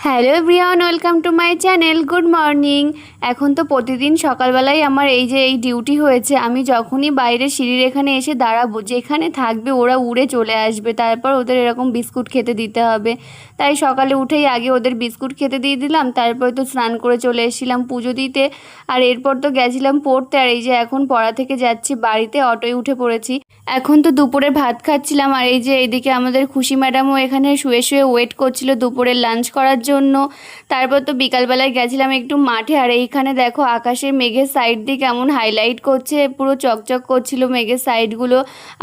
Hello everyone, welcome to my channel. Good morning. এখন তো প্রতিদিন সকালবেলায় আমার এই ডিউটি হয়েছে, আমি যখনই বাইরে সিঁড়ির এখানে এসে দাঁড়াবো, যেখানে থাকবে ওরা উড়ে চলে আসবে, তারপর ওদের এরকম বিস্কুট খেতে দিতে হবে। তাই সকালে উঠেই আগে ওদের বিস্কুট খেতে দিয়ে দিলাম, তারপরে তো স্নান করে চলে এসেছিলাম পুজো দিতে, আর এরপর তো গেছিলাম পড়তে। আর এই যে এখন পড়া থেকে যাচ্ছি বাড়িতে, অটোয় উঠে পড়েছি। এখন তো দুপুরে ভাত খাচ্ছিলাম, আর এই যে এইদিকে আমাদের খুশি ম্যাডামও এখানে শুয়ে শুয়ে ওয়েট করছিল দুপুরের লাঞ্চ করার জন্য। তারপর তো বিকালবেলায় গেছিলাম একটু মাঠে, আর এইখানে দেখো আকাশের মেঘের সাইড দিয়ে কেমন হাইলাইট করছে, পুরো চকচক করছিল মেঘের সাইডগুলো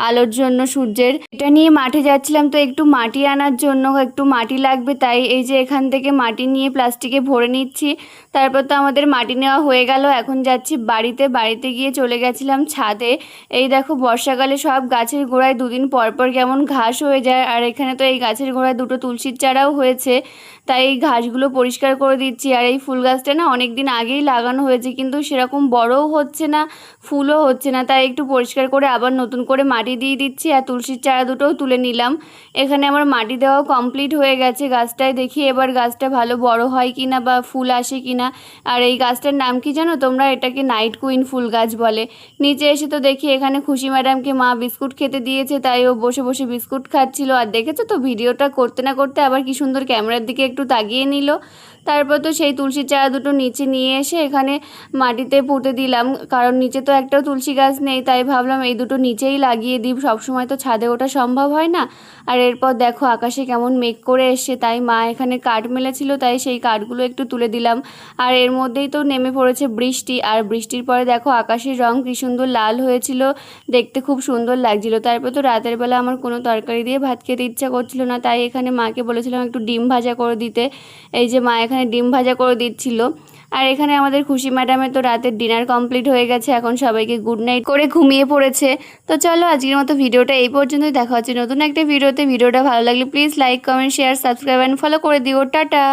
আলোর জন্য সূর্যের। এটা নিয়ে মাঠে যাচ্ছিলাম, তো একটু মাটি আনার জন্য একটু মাটি লাগবে, তাই এই যে এখান থেকে মাটি নিয়ে প্লাস্টিকে ভরে নিচ্ছি। তারপর তো আমাদের মাটি নেওয়া হয়ে গেল, এখন যাচ্ছি বাড়িতে গিয়ে চলে গেছিলাম ছাদে। এই দেখো বর্ষাকালে সব গাছের গোড়ায় দুদিন পর পর কেমন ঘাস হয়ে যায়, আর এখানে তো এই গাছের গোড়ায় দুটো তুলসীর চারাও হয়েছে, তাই এই ঘাসগুলো পরিষ্কার করে দিচ্ছি। আর এই ফুল গাছটা না অনেক দিন আগেই লাগানো হয়েছে, কিন্তু সেরকম বড়ও হচ্ছে না, ফুলও হচ্ছে না, তাই একটু পরিষ্কার করে আবার নতুন করে মাটি দিয়ে দিচ্ছি। আর তুলসীর চারা দুটোও তুলে নিলাম। এখানে আমার মাটি দেওয়াও কমপ্লিট হয়ে গেছে গাছটায়, দেখি এবার গাছটা ভালো বড় হয় কিনা বা ফুল আসে কিনা। আর এই গাছটার নাম কি জানো তোমরা? এটাকে নাইট কুইন ফুল গাছ বলে। নিচে এসে তো দেখি এখানে খুশি ম্যাডামকে মা বিস্কুট খেতে দিয়েছে, তাই ও বসে বসে বিস্কুট খাচ্ছিল। আর দেখেছো তো ভিডিওটা করতে না করতে আবার কি সুন্দর ক্যামেরার দিকে একটু তাকিয়ে নিল। তারপর তো সেই তুলসীর চারা দুটো নিচে নিয়ে এসে এখানে মাটিতে পুঁতে দিলাম, কারণ নিচে তো একটাও তুলসী গাছ নেই, তাই ভাবলাম এই দুটো নিচেই লাগিয়ে দিই, সবসময় তো ছাদে ওঠা সম্ভব হয় না। আর এরপর দেখো আকাশে কেমন মেঘ করে এসছে, তাই মা এখানে কাঠ মেলেছিল, তাই সেই কাঠগুলো একটু তুলে দিলাম। আর এর মধ্যেই তো নেমে পড়েছে বৃষ্টি, আর বৃষ্টির পরে দেখো আকাশের রং কি সুন্দর লাল হয়েছিল, দেখতে খুব সুন্দর লাগছিল। তারপর তো রাতের বেলা আমার কোনো তরকারি দিয়ে ভাত খেতে ইচ্ছা করছিল না, তাই এখানে মাকে বলেছিলাম একটু ডিম ভাজা করে দিতে। এই যে মা এখানে ডিম ভাজা করে দিচ্ছিল। আর এখানে আমাদের খুশি ম্যাডামের তো রাতের ডিনার কমপ্লিট হয়ে গেছে, এখন সবাইকে গুড নাইট করে ঘুমিয়ে পড়েছে। তো চলো আজকের মতো ভিডিওটা এই পর্যন্তই, দেখা হচ্ছে নতুন একটা ভিডিওতে। ভিডিওটা ভালো লাগলে please like, comment, share, subscribe and follow করে দিও। টাটা।